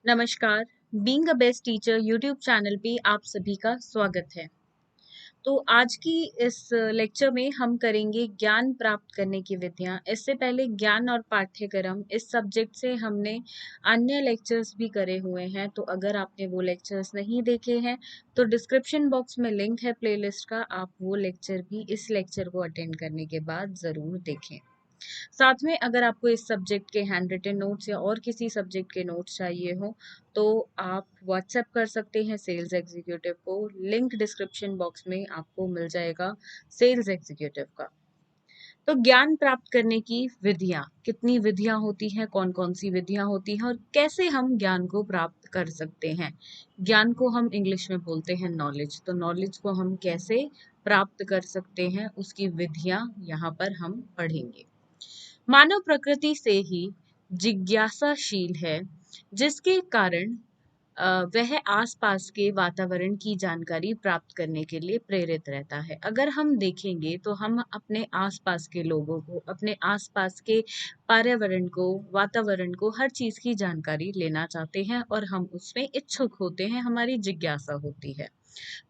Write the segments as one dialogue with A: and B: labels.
A: नमस्कार। Being a best teacher YouTube channel पे आप सभी का स्वागत है। तो आज की इस लेक्चर में हम करेंगे ज्ञान प्राप्त करने की विधियां। इससे पहले ज्ञान और पाठ्यक्रम इस सब्जेक्ट से हमने अन्य लेक्चर्स भी करे हुए हैं, तो अगर आपने वो लेक्चर्स नहीं देखे हैं तो डिस्क्रिप्शन बॉक्स में लिंक है प्लेलिस्ट का, आप वो लेक्चर भी इस लेक्चर को अटेंड करने के बाद ज़रूर देखें। साथ में अगर आपको इस सब्जेक्ट के हैंड रिटन नोट्स या और किसी सब्जेक्ट के नोट्स चाहिए हो तो आप व्हाट्सएप कर सकते हैं सेल्स एग्जीक्यूटिव को। लिंक डिस्क्रिप्शन बॉक्स में आपको मिल जाएगा सेल्स एग्जीक्यूटिव का। तो ज्ञान प्राप्त करने की विधियां, कितनी विधियां होती हैं, कौन कौन सी विधियां होती हैं और कैसे हम ज्ञान को प्राप्त कर सकते हैं। ज्ञान को हम इंग्लिश में बोलते हैं नॉलेज, तो नॉलेज को हम कैसे प्राप्त कर सकते हैं उसकी विधियां यहाँ पर हम पढ़ेंगे। मानव प्रकृति से ही जिज्ञासाशील है, जिसके कारण वह आसपास के वातावरण की जानकारी प्राप्त करने के लिए प्रेरित रहता है। अगर हम देखेंगे तो हम अपने आसपास के लोगों को, अपने आसपास के पर्यावरण को, वातावरण को, हर चीज की जानकारी लेना चाहते हैं और हम उसमें इच्छुक होते हैं, हमारी जिज्ञासा होती है।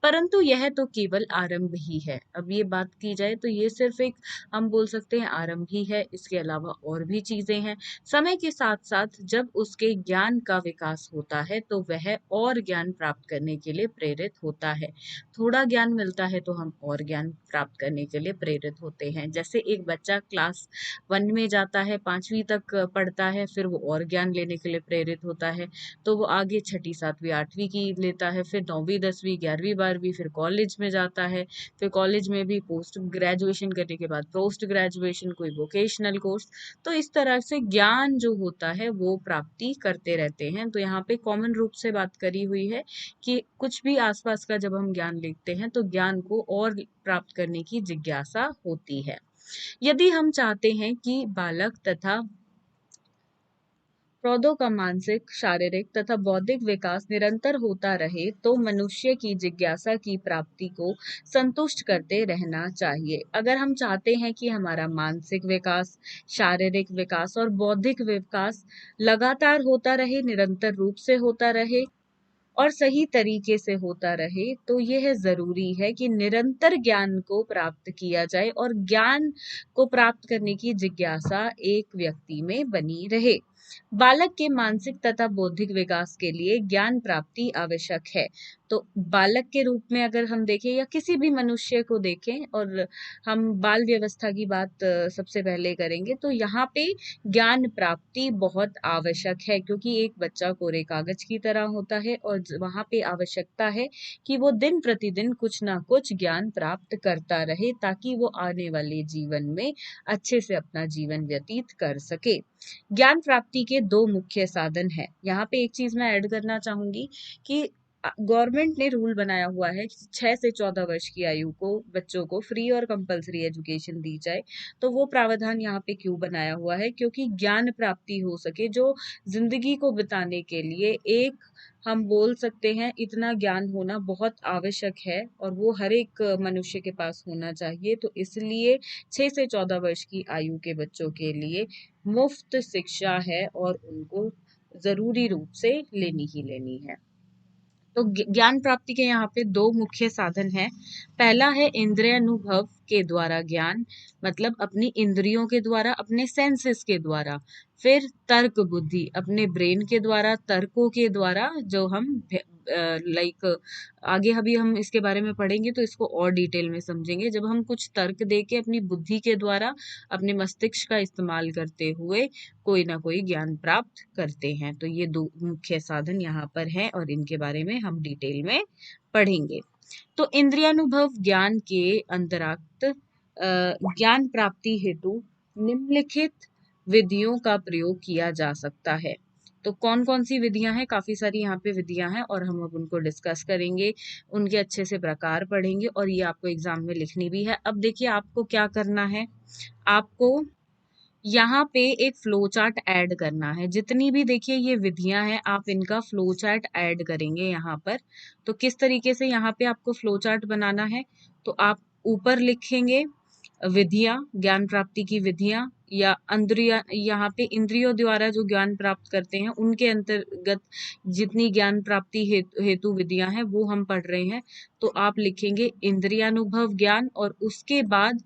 A: परंतु यह तो केवल आरंभ ही है। अब ये बात की जाए तो ये सिर्फ एक, हम बोल सकते हैं, आरंभ ही है। इसके अलावा और भी चीजें हैं। समय के साथ साथ जब उसके ज्ञान का विकास होता है तो वह और ज्ञान प्राप्त करने के लिए प्रेरित होता है। थोड़ा ज्ञान मिलता है तो हम और ज्ञान प्राप्त करने के लिए प्रेरित होते हैं। जैसे एक बच्चा क्लास 1 में जाता है, 5वीं तक पढ़ता है, फिर वो और ज्ञान लेने के लिए प्रेरित होता है, तो वो आगे 6ठी 7वीं 8वीं की लेता है, फिर 9वीं 10वीं 11वीं 12वीं, फिर कॉलेज में जाता है, फिर कॉलेज में भी पोस्ट ग्रेजुएशन करने के बाद पोस्ट ग्रेजुएशन, कोई वोकेशनल कोर्स। तो इस तरह से ज्ञान जो होता है वो प्राप्ति करते रहते हैं। तो यहाँ पे कॉमन रूप से बात करी हुई है कि कुछ भी आसपास का जब हम ज्ञान लेते हैं तो ज्ञान को और प्राप्त करने की जिज्ञासा होती है। यदि हम चाहते हैं कि बालक तथा पौधों का मानसिक, शारीरिक तथा बौद्धिक विकास निरंतर होता रहे तो मनुष्य की जिज्ञासा की प्राप्ति को संतुष्ट करते रहना चाहिए। अगर हम चाहते हैं कि हमारा मानसिक विकास, शारीरिक विकास और बौद्धिक विकास लगातार होता रहे, निरंतर रूप से होता रहे और सही तरीके से होता रहे, तो यह जरूरी है कि निरंतर ज्ञान को प्राप्त किया जाए और ज्ञान को प्राप्त करने की जिज्ञासा एक व्यक्ति में बनी रहे। बालक के मानसिक तथा बौद्धिक विकास के लिए ज्ञान प्राप्ति आवश्यक है। तो बालक के रूप में अगर हम देखें या किसी भी मनुष्य को देखें, और हम बाल व्यवस्था की बात सबसे पहले करेंगे, तो यहाँ पे ज्ञान प्राप्ति बहुत आवश्यक है, क्योंकि एक बच्चा कोरे कागज की तरह होता है और वहां पे आवश्यकता है कि वो दिन प्रतिदिन कुछ ना कुछ ज्ञान प्राप्त करता रहे, ताकि वो आने वाले जीवन में अच्छे से अपना जीवन व्यतीत कर सके। ज्ञान प्राप्ति के दो मुख्य साधन हैं। यहाँ पे एक चीज मैं ऐड करना चाहूंगी कि गवर्नमेंट ने रूल बनाया हुआ है कि 6 से 14 वर्ष की आयु को बच्चों को फ्री और कंपलसरी एजुकेशन दी जाए। तो वो प्रावधान यहाँ पे क्यों बनाया हुआ है? क्योंकि ज्ञान प्राप्ति हो सके, जो जिंदगी को बिताने के लिए एक, हम बोल सकते हैं, इतना ज्ञान होना बहुत आवश्यक है और वो हर एक मनुष्य के पास होना चाहिए। तो इसलिए 6 से 14 वर्ष की आयु के बच्चों के लिए मुफ्त शिक्षा है और उनको जरूरी रूप से लेनी ही लेनी है। तो ज्ञान प्राप्ति के यहाँ पे दो मुख्य साधन हैं। पहला है इंद्रिय अनुभव के द्वारा ज्ञान, मतलब अपनी इंद्रियों के द्वारा, अपने सेंसेस के द्वारा। फिर तर्क बुद्धि, अपने ब्रेन के द्वारा, तर्कों के द्वारा, जो हम लाइक आगे अभी हम इसके बारे में पढ़ेंगे तो इसको और डिटेल में समझेंगे, जब हम कुछ तर्क दे के अपनी बुद्धि के द्वारा, अपने मस्तिष्क का इस्तेमाल करते हुए कोई ना कोई ज्ञान प्राप्त करते हैं। तो ये दो मुख्य साधन यहाँ पर हैं और इनके बारे में हम डिटेल में पढ़ेंगे। तो इंद्रियानुभव ज्ञान के अंतराक्त ज्ञान प्राप्ति हेतु निम्नलिखित विधियों का प्रयोग किया जा सकता है। तो कौन कौन सी विधियां हैं? काफी सारी यहाँ पे विधियां हैं और हम अब उनको डिस्कस करेंगे, उनके अच्छे से प्रकार पढ़ेंगे और ये आपको एग्जाम में लिखनी भी है। अब देखिए आपको क्या करना है, आपको यहाँ पे एक फ्लो चार्ट ऐड करना है। जितनी भी देखिए ये विधियां हैं, आप इनका फ्लो चार्ट ऐड करेंगे यहाँ पर। तो किस तरीके से यहाँ पे आपको फ्लो चार्ट बनाना है, तो आप ऊपर लिखेंगे विधियां, ज्ञान प्राप्ति की विधियां, या इंद्रिया, यहाँ पे इंद्रियों द्वारा जो ज्ञान प्राप्त करते हैं उनके अंतर्गत जितनी ज्ञान प्राप्ति हेतु विधियां हैं वो हम पढ़ रहे हैं। तो आप लिखेंगे इंद्रियानुभव ज्ञान और उसके बाद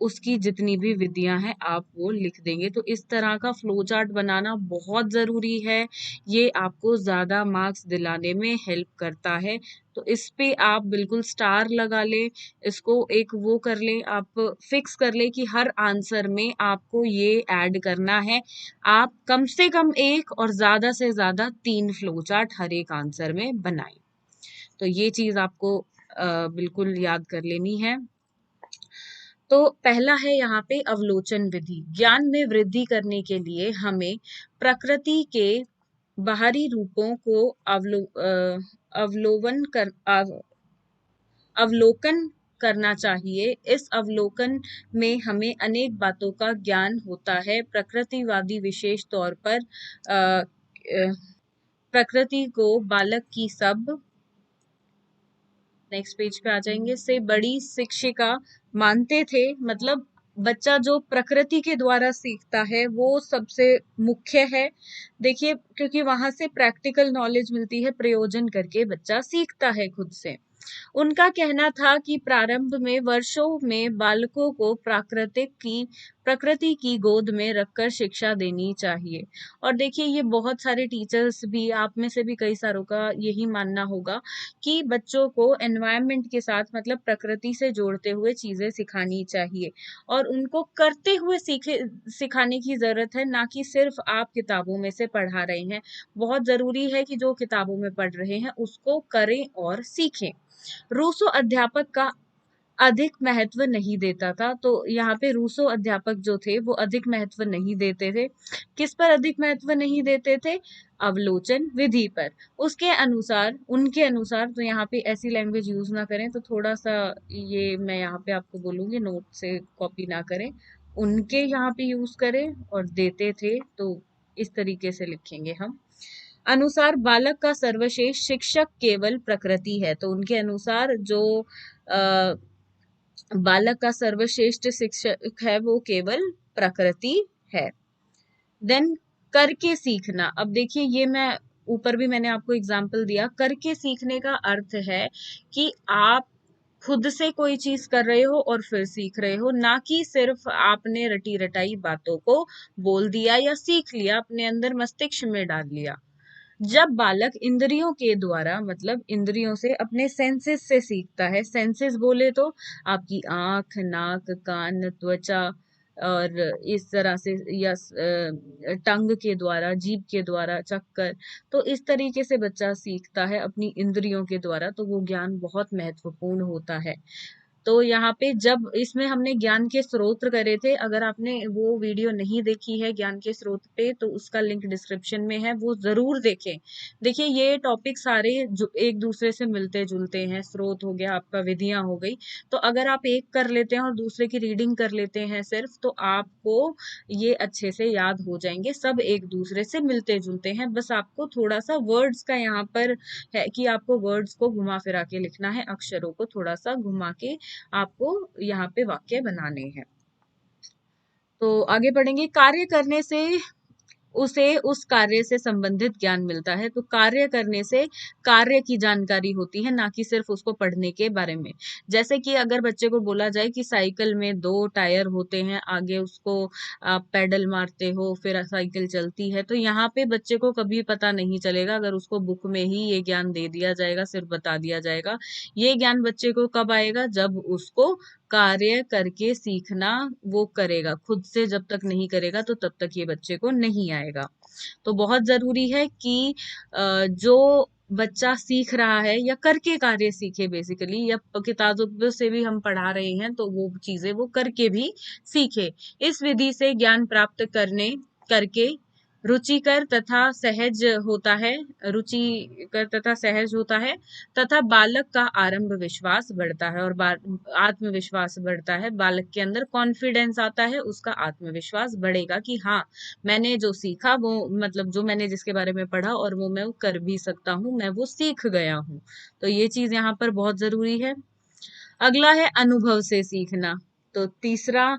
A: उसकी जितनी भी विधियां हैं आप वो लिख देंगे। तो इस तरह का फ्लो चार्ट बनाना बहुत जरूरी है, ये आपको ज्यादा मार्क्स दिलाने में हेल्प करता है। तो इस पे आप बिल्कुल स्टार लगा ले, इसको एक वो कर ले, आप फिक्स कर ले कि हर आंसर में आपको ये ऐड करना है। आप कम से कम एक और ज्यादा से ज्यादा 3 फ्लो चार्ट हर एक आंसर में बनाएं। तो ये चीज आपको बिल्कुल याद कर लेनी है। तो पहला है यहाँ पे अवलोचन विधि। ज्ञान में वृद्धि करने के लिए हमें प्रकृति के बाहरी रूपों को अवलोकन अवलोकन करना चाहिए। इस अवलोकन में हमें अनेक बातों का ज्ञान होता है। प्रकृतिवादी विशेष तौर पर प्रकृति को बालक की सब, नेक्स्ट पेज पे आ जाएंगे, से बड़ी शिक्षिका मानते थे। मतलब बच्चा जो प्रकृति के द्वारा सीखता है वो सबसे मुख्य है। देखिए, क्योंकि वहां से प्रैक्टिकल नॉलेज मिलती है, प्रयोजन करके बच्चा सीखता है खुद से। उनका कहना था कि प्रारंभ में वर्षों में बालकों को प्रकृति की गोद में रखकर शिक्षा देनी चाहिए। और देखिए, ये बहुत सारे टीचर्स भी, आप में से भी कई सारों का यही मानना होगा कि बच्चों को एनवायरनमेंट के साथ, मतलब प्रकृति से जोड़ते हुए चीजें सिखानी चाहिए और उनको करते हुए सिखाने की जरूरत है, ना कि सिर्फ आप किताबों में से पढ़ा रहे हैं। बहुत जरूरी है कि जो किताबों में पढ़ रहे हैं उसको करें और सीखें। रूसो अध्यापक का अधिक महत्व नहीं देता था। तो यहाँ पे रूसो अध्यापक जो थे वो अधिक महत्व नहीं देते थे। किस पर अधिक महत्व नहीं देते थे? अवलोचन विधि पर। उसके अनुसार, उनके अनुसार, तो यहाँ पे ऐसी लैंग्वेज यूज ना करें, तो थोड़ा सा ये मैं यहाँ पे आपको बोलूंगी, नोट से कॉपी ना करें, उनके यहाँ पे यूज करें, और देते थे तो इस तरीके से लिखेंगे हम। अनुसार बालक का सर्वश्रेष्ठ शिक्षक केवल प्रकृति है। तो उनके अनुसार जो बालक का सर्वश्रेष्ठ शिक्षक है वो केवल प्रकृति है। देन करके सीखना। अब देखिए, ये मैं ऊपर भी मैंने आपको एग्जाम्पल दिया। करके सीखने का अर्थ है कि आप खुद से कोई चीज कर रहे हो और फिर सीख रहे हो, ना कि सिर्फ आपने रटी रटाई बातों को बोल दिया या सीख लिया, अपने अंदर मस्तिष्क में डाल लिया। जब बालक इंद्रियों के द्वारा, मतलब इंद्रियों से, अपने सेंसेस से सीखता है, सेंसेस बोले तो आपकी आंख, नाक, कान, त्वचा, और इस तरह से, या टंग के द्वारा, जीभ के द्वारा, चक्कर, तो इस तरीके से बच्चा सीखता है अपनी इंद्रियों के द्वारा। तो वो ज्ञान बहुत महत्वपूर्ण होता है। तो यहाँ पे जब इसमें हमने ज्ञान के स्रोत करे थे, अगर आपने वो वीडियो नहीं देखी है ज्ञान के स्रोत पे, तो उसका लिंक डिस्क्रिप्शन में है, वो जरूर देखें। देखिए, ये टॉपिक सारे जो एक दूसरे से मिलते जुलते हैं। स्रोत हो गया आपका, विधियां हो गई, तो अगर आप एक कर लेते हैं और दूसरे की रीडिंग कर लेते हैं सिर्फ, तो आपको ये अच्छे से याद हो जाएंगे। सब एक दूसरे से मिलते जुलते हैं, बस आपको थोड़ा सा वर्ड्स का यहाँ पर है कि आपको वर्ड्स को घुमा फिरा के लिखना है, अक्षरों को थोड़ा सा घुमा के आपको यहाँ पे वाक्य बनाने हैं। तो आगे बढ़ेंगे। कार्य करने से उसे उस कार्य से संबंधित ज्ञान मिलता है। तो कार्य करने से कार्य की जानकारी होती है, ना कि सिर्फ उसको पढ़ने के बारे में। जैसे कि अगर बच्चे को बोला जाए कि साइकिल में 2 टायर होते हैं, आगे उसको आप पैडल मारते हो फिर साइकिल चलती है, तो यहाँ पे बच्चे को कभी पता नहीं चलेगा अगर उसको बुक में ही ये ज्ञान दे दिया जाएगा, सिर्फ बता दिया जाएगा। ये ज्ञान बच्चे को कब आएगा? जब उसको कार्य करके सीखना वो करेगा। खुद से जब तक नहीं करेगा तो तब तक ये बच्चे को नहीं आएगा। तो बहुत जरूरी है कि जो बच्चा सीख रहा है या करके कार्य सीखे बेसिकली, या किताबों से भी हम पढ़ा रहे हैं तो वो चीजें वो करके भी सीखे। इस विधि से ज्ञान प्राप्त करके रुचिकर तथा सहज होता है, रुचिकर तथा सहज होता है, तथा बालक का आरंभ विश्वास बढ़ता है और आत्मविश्वास बढ़ता है। बालक के अंदर कॉन्फिडेंस आता है, उसका आत्मविश्वास बढ़ेगा कि हाँ, मैंने जो सीखा वो, मतलब जो मैंने जिसके बारे में पढ़ा और वो मैं कर भी सकता हूँ, मैं वो सीख गया हूँ। तो ये चीज यहाँ पर बहुत जरूरी है। अगला है अनुभव से सीखना। तो तीसरा,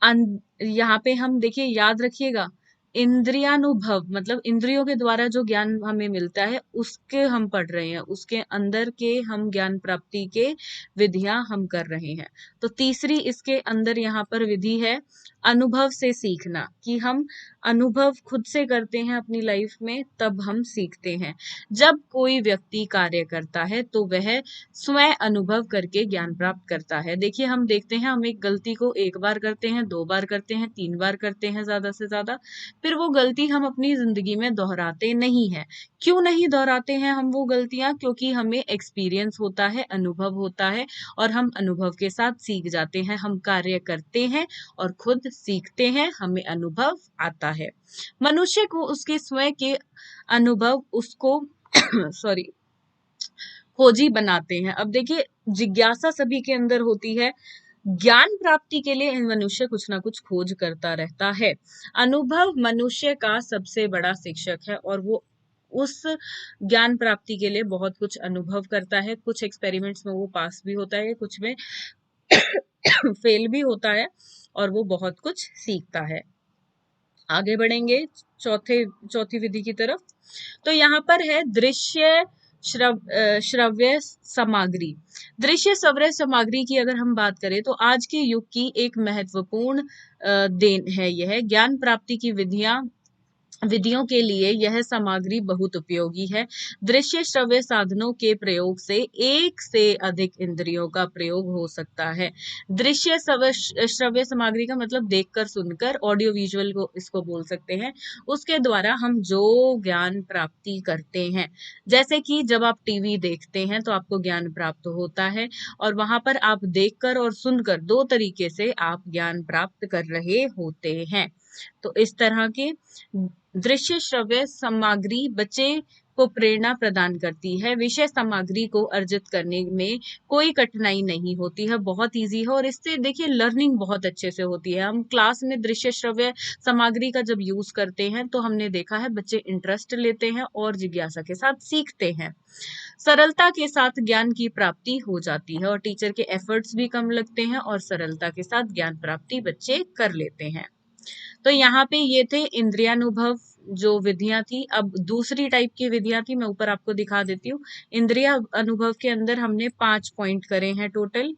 A: यहाँ पे हम देखिए, याद रखिएगा, इंद्रियानुभव मतलब इंद्रियों के द्वारा जो ज्ञान हमें मिलता है उसके हम पढ़ रहे हैं, उसके अंदर के हम ज्ञान प्राप्ति के विधियां हम कर रहे हैं। तो तीसरी इसके अंदर यहाँ पर विधि है अनुभव से सीखना, कि हम अनुभव खुद से करते हैं अपनी लाइफ में, तब हम सीखते हैं। जब कोई व्यक्ति कार्य करता है तो वह स्वयं अनुभव करके ज्ञान प्राप्त करता है। देखिए, हम देखते हैं, हम एक गलती को एक बार करते हैं, 2 बार करते हैं, 3 बार करते हैं ज्यादा से ज्यादा, फिर वो गलती हम अपनी जिंदगी में दोहराते नहीं है। क्यों नहीं दोहराते हैं हम वो गलतियां? क्योंकि हमें एक्सपीरियंस होता है, अनुभव होता है, और हम अनुभव के साथ सीख जाते हैं। हम कार्य करते हैं और खुद सीखते हैं, हमें अनुभव आता है। मनुष्य को उसके स्वयं के अनुभव उसको सॉरी खोजी बनाते हैं। अब देखिए, जिज्ञासा सभी के अंदर होती है, ज्ञान प्राप्ति के लिए मनुष्य कुछ ना कुछ खोज करता रहता है। अनुभव मनुष्य का सबसे बड़ा शिक्षक है, और वो उस ज्ञान प्राप्ति के लिए बहुत कुछ अनुभव करता है। कुछ एक्सपेरिमेंट्स में वो पास भी होता है, कुछ में फेल भी होता है, और वो बहुत कुछ सीखता है। आगे बढ़ेंगे चौथी विधि की तरफ। तो यहाँ पर है दृश्य श्रव्य सामग्री। दृश्य श्रव्य सामग्री की अगर हम बात करें तो आज के युग की एक महत्वपूर्ण देन है यह। ज्ञान प्राप्ति की विधियों के लिए यह सामग्री बहुत उपयोगी है। दृश्य श्रव्य साधनों के प्रयोग से एक से अधिक इंद्रियों का प्रयोग हो सकता है। दृश्य श्रव्य सामग्री का मतलब देखकर सुनकर, ऑडियो विजुअल को इसको बोल सकते हैं। उसके द्वारा हम जो ज्ञान प्राप्ति करते हैं, जैसे कि जब आप टीवी देखते हैं तो आपको ज्ञान प्राप्त होता है, और वहां पर आप देखकर और सुनकर दो तरीके से आप ज्ञान प्राप्त कर रहे होते हैं। तो इस तरह के दृश्य श्रव्य सामग्री बच्चे को प्रेरणा प्रदान करती है। विषय सामग्री को अर्जित करने में कोई कठिनाई नहीं होती है, बहुत इजी है, और इससे देखिए लर्निंग बहुत अच्छे से होती है। हम क्लास में दृश्य श्रव्य सामग्री का जब यूज करते हैं तो हमने देखा है बच्चे इंटरेस्ट लेते हैं और जिज्ञासा के साथ सीखते हैं। सरलता के साथ ज्ञान की प्राप्ति हो जाती है, और टीचर के एफर्ट्स भी कम लगते हैं, और सरलता के साथ ज्ञान प्राप्ति बच्चे कर लेते हैं। तो यहाँ पे ये थे इंद्रियानुभव जो विधियां थी। अब दूसरी टाइप की विधियां थी, मैं ऊपर आपको दिखा देती हूँ। इंद्रिया अनुभव के अंदर हमने 5 पॉइंट करे हैं, टोटल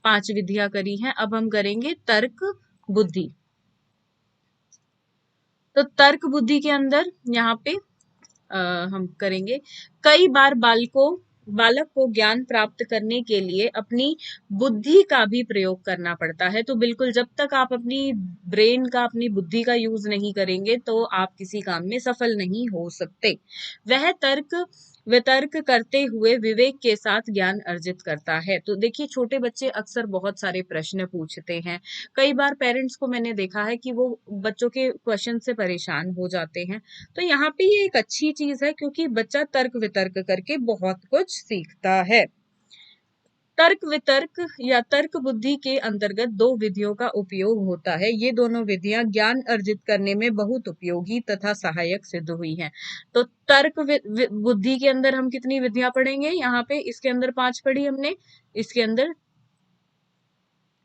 A: 5 विधियां करी हैं। अब हम करेंगे तर्क बुद्धि। तो तर्क बुद्धि के अंदर यहाँ पे हम करेंगे, कई बार बालक को ज्ञान प्राप्त करने के लिए अपनी बुद्धि का भी प्रयोग करना पड़ता है। तो बिल्कुल, जब तक आप अपनी ब्रेन का, अपनी बुद्धि का यूज नहीं करेंगे तो आप किसी काम में सफल नहीं हो सकते। वह वितर्क करते हुए विवेक के साथ ज्ञान अर्जित करता है। तो देखिए, छोटे बच्चे अक्सर बहुत सारे प्रश्न पूछते हैं। कई बार पेरेंट्स को मैंने देखा है कि वो बच्चों के क्वेश्चन से परेशान हो जाते हैं। तो यहाँ पे ये एक अच्छी चीज है, क्योंकि बच्चा तर्क वितर्क करके बहुत कुछ सीखता है। तर्क वितर्क या तर्क बुद्धि के अंतर्गत 2 विधियों का उपयोग होता है। ये दोनों विधियां ज्ञान अर्जित करने में बहुत उपयोगी तथा सहायक सिद्ध हुई हैं। तो तर्क बुद्धि के अंदर हम कितनी विधियां पढ़ेंगे? यहाँ पे इसके अंदर 5 पढ़ी हमने, इसके अंदर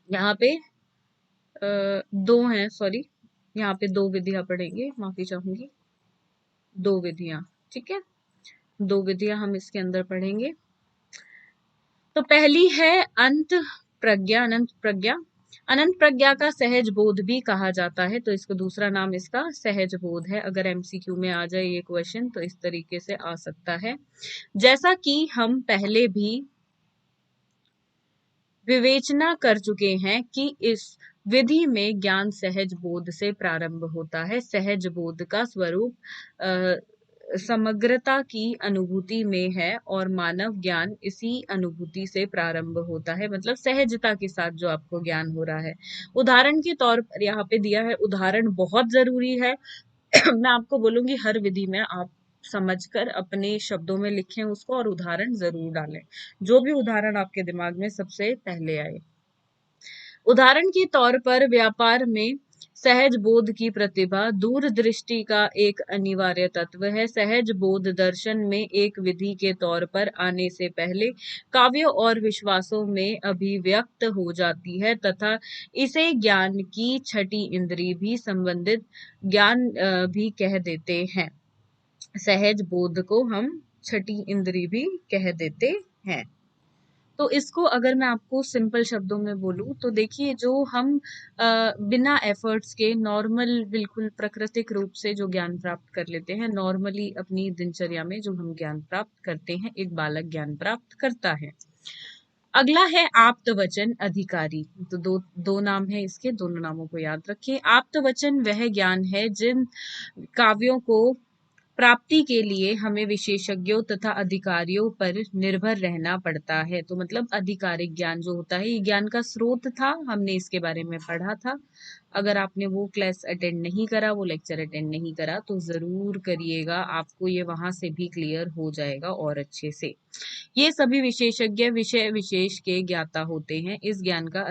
A: यहाँ पे 2 हैं, सॉरी, यहाँ पे 2 विधियां पढ़ेंगे, माफी चाहूंगी, 2 विधियां, ठीक है, 2 विधियां हम इसके अंदर पढ़ेंगे। तो पहली है अनंत प्रज्ञा। अनंत प्रज्ञा का सहज बोध भी कहा जाता है, तो इसको दूसरा नाम इसका सहज बोध है। अगर एमसीक्यू में आ जाए ये क्वेश्चन तो इस तरीके से आ सकता है। जैसा कि हम पहले भी विवेचना कर चुके हैं कि इस विधि में ज्ञान सहज बोध से प्रारंभ होता है। सहज बोध का स्वरूप समग्रता की अनुभूति में है, और मानव ज्ञान इसी अनुभूति से प्रारंभ होता है, मतलब सहजता के साथ जो आपको ज्ञान हो रहा है। उदाहरण के तौर पर यहाँ पे दिया है, उदाहरण बहुत जरूरी है। मैं आपको बोलूंगी हर विधि में आप समझकर अपने शब्दों में लिखें उसको, और उदाहरण जरूर डालें, जो भी उदाहरण आपके दिमाग में सबसे पहले आए। उदाहरण के तौर पर व्यापार में सहज बोध की प्रतिभा दूरदृष्टि का एक अनिवार्य तत्व है। सहज बोध दर्शन में एक विधि के तौर पर आने से पहले काव्यों और विश्वासों में अभिव्यक्त हो जाती है तथा इसे ज्ञान की छठी इंद्री भी संबंधित ज्ञान भी कह देते हैं। सहज बोध को हम छठी इंद्री भी कह देते हैं। तो इसको अगर मैं आपको सिंपल शब्दों में बोलूं तो देखिए, जो हम बिना एफर्ट्स के नॉर्मल बिल्कुल प्राकृतिक रूप से जो ज्ञान प्राप्त कर लेते हैं, नॉर्मली अपनी दिनचर्या में जो हम ज्ञान प्राप्त करते हैं, एक बालक ज्ञान प्राप्त करता है। अगला है आप्तवचन अधिकारी। तो दो नाम है इसके, दोनों नामों को याद रखें। आप्तवचन वह ज्ञान है जिन काव्यों को प्राप्ति के लिए हमें विशेषज्ञों तथा अधिकारियों पर निर्भर रहना पड़ता है। तो मतलब आधिकारिक ज्ञान जो होता है, ये ज्ञान का स्रोत था, हमने इसके बारे में पढ़ा था। अगर आपने वो क्लास अटेंड नहीं करा, वो लेक्चर अटेंड नहीं करा, तो जरूर करिएगा, आपको ये वहां से भी क्लियर हो जाएगा और अच्छे से। ये सभी विशेषज्ञ विषय विशेष के ज्ञाता होते हैं। इस ज्ञान का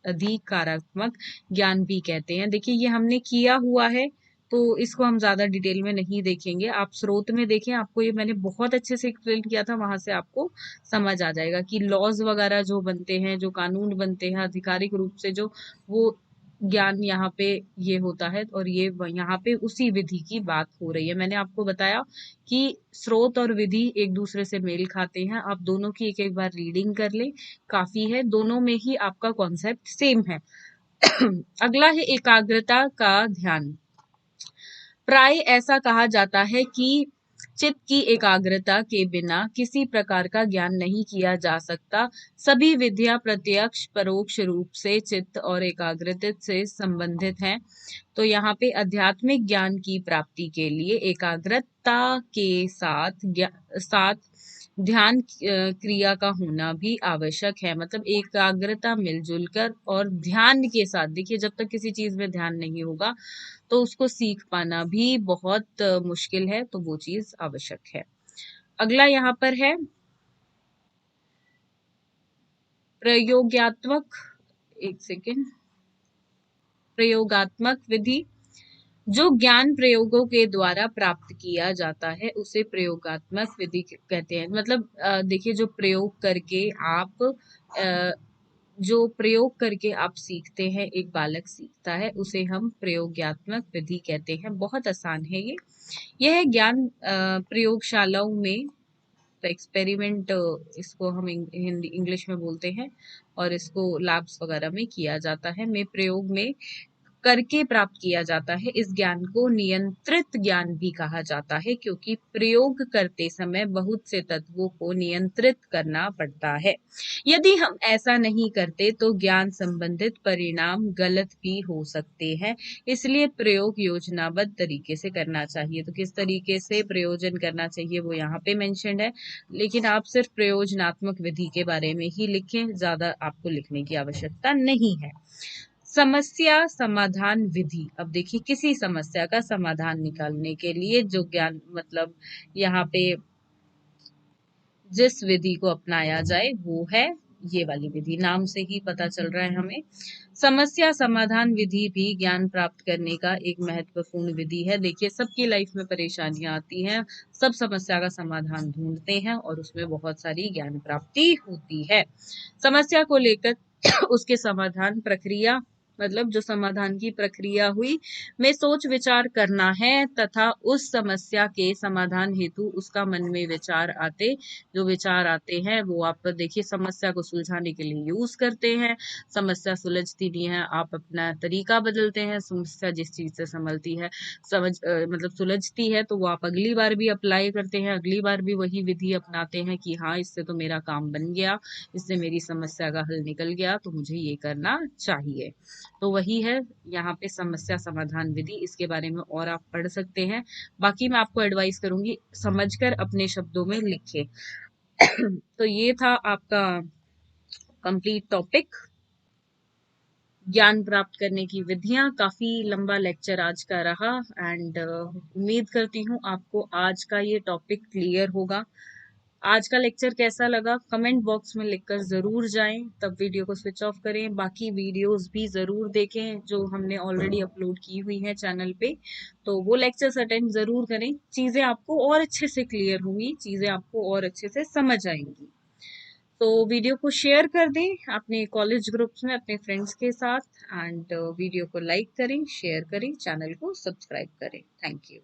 A: अधिकारात्मक ज्ञान भी कहते हैं। देखिए, ये हमने किया हुआ है, तो इसको हम ज्यादा डिटेल में नहीं देखेंगे। आप स्रोत में देखें, आपको ये मैंने बहुत अच्छे से एक्सप्लेन किया था, वहां से आपको समझ आ जाएगा कि लॉज वगैरह जो बनते हैं, जो कानून बनते हैं आधिकारिक रूप से, जो वो ज्ञान यहाँ पे ये होता है, और ये यहाँ पे उसी विधि की बात हो रही है। मैंने आपको बताया कि स्रोत और विधि एक दूसरे से मेल खाते हैं। आप दोनों की एक एक बार रीडिंग कर ले, काफी है, दोनों में ही आपका कॉन्सेप्ट सेम है। अगला है एकाग्रता का ध्यान। प्राय ऐसा कहा जाता है कि चित्त की एकाग्रता के बिना किसी प्रकार का ज्ञान नहीं किया जा सकता। सभी विद्या प्रत्यक्ष परोक्ष रूप से चित्त और एकाग्रता से संबंधित हैं। तो यहाँ पे आध्यात्मिक ज्ञान की प्राप्ति के लिए एकाग्रता के साथ ध्यान क्रिया का होना भी आवश्यक है। मतलब एकाग्रता मिलजुल कर और ध्यान के साथ, देखिए जब तक किसी चीज में ध्यान नहीं होगा तो उसको सीख पाना भी बहुत मुश्किल है, तो वो चीज आवश्यक है। अगला यहाँ पर है प्रयोगात्मक, एक सेकेंड, प्रयोगात्मक विधि। जो ज्ञान प्रयोगों के द्वारा प्राप्त किया जाता है उसे प्रयोगात्मक विधि कहते हैं। मतलब देखिए, जो प्रयोग करके आप जो प्रयोग करके आप सीखते हैं, एक बालक सीखता है, उसे हम प्रयोगात्मक विधि कहते हैं। बहुत आसान है ये। यह ज्ञान प्रयोगशालाओं में, तो एक्सपेरिमेंट इसको हम हिंदी इंग्लिश में बोलते हैं, और इसको लैब्स वगैरह में किया जाता है, में प्रयोग में करके प्राप्त किया जाता है। इस ज्ञान को नियंत्रित ज्ञान भी कहा जाता है, क्योंकि प्रयोग करते समय बहुत से तत्वों को नियंत्रित करना पड़ता है। यदि हम ऐसा नहीं करते तो ज्ञान संबंधित परिणाम गलत भी हो सकते हैं। इसलिए प्रयोग योजनाबद्ध तरीके से करना चाहिए। तो किस तरीके से प्रयोजन करना चाहिए वो यहाँ पे मेंशन्ड है, लेकिन आप सिर्फ प्रयोजनात्मक विधि के बारे में ही लिखें, ज्यादा आपको लिखने की आवश्यकता नहीं है। समस्या समाधान विधि। अब देखिए, किसी समस्या का समाधान निकालने के लिए जो ज्ञान, मतलब यहाँ पे जिस विधि को अपनाया जाए वो है ये वाली विधि। नाम से ही पता चल रहा है हमें। समस्या समाधान विधि भी ज्ञान प्राप्त करने का एक महत्वपूर्ण विधि है। देखिए, सबकी लाइफ में परेशानियां आती हैं, सब समस्या का समाधान ढूंढते हैं और उसमें बहुत सारी ज्ञान प्राप्ति होती है। समस्या को लेकर उसके समाधान प्रक्रिया, मतलब जो समाधान की प्रक्रिया हुई, में सोच विचार करना है तथा उस समस्या के समाधान हेतु उसका मन में विचार आते, जो विचार आते हैं वो आप देखिए समस्या को सुलझाने के लिए यूज करते हैं। समस्या सुलझती नहीं है, आप अपना तरीका बदलते हैं। समस्या जिस चीज से संभलती है, मतलब सुलझती है, तो वो आप अगली बार भी अप्लाई करते हैं, अगली बार भी वही विधि अपनाते हैं कि हाँ, इससे तो मेरा काम बन गया, इससे मेरी समस्या का हल निकल गया, तो मुझे ये करना चाहिए। तो वही है यहाँ पे समस्या समाधान विधि। इसके बारे में और आप पढ़ सकते हैं। बाकी मैं आपको एडवाइस करूंगी, समझकर अपने शब्दों में लिखें। तो ये था आपका कंप्लीट टॉपिक, ज्ञान प्राप्त करने की विधियां। काफी लंबा लेक्चर आज का रहा, एंड उम्मीद करती हूँ आपको आज का ये टॉपिक क्लियर होगा। आज का लेक्चर कैसा लगा कमेंट बॉक्स में लिखकर ज़रूर जाएं, तब वीडियो को स्विच ऑफ करें। बाकी वीडियोस भी ज़रूर देखें जो हमने ऑलरेडी अपलोड की हुई हैं चैनल पे, तो वो लेक्चर्स अटेंड ज़रूर करें। चीज़ें आपको और अच्छे से क्लियर होंगी, चीज़ें आपको और अच्छे से समझ आएंगी। तो वीडियो को शेयर कर दें अपने कॉलेज ग्रुप्स में अपने फ्रेंड्स के साथ, एंड वीडियो को लाइक करें, शेयर करें, चैनल को सब्सक्राइब करें। Thank you.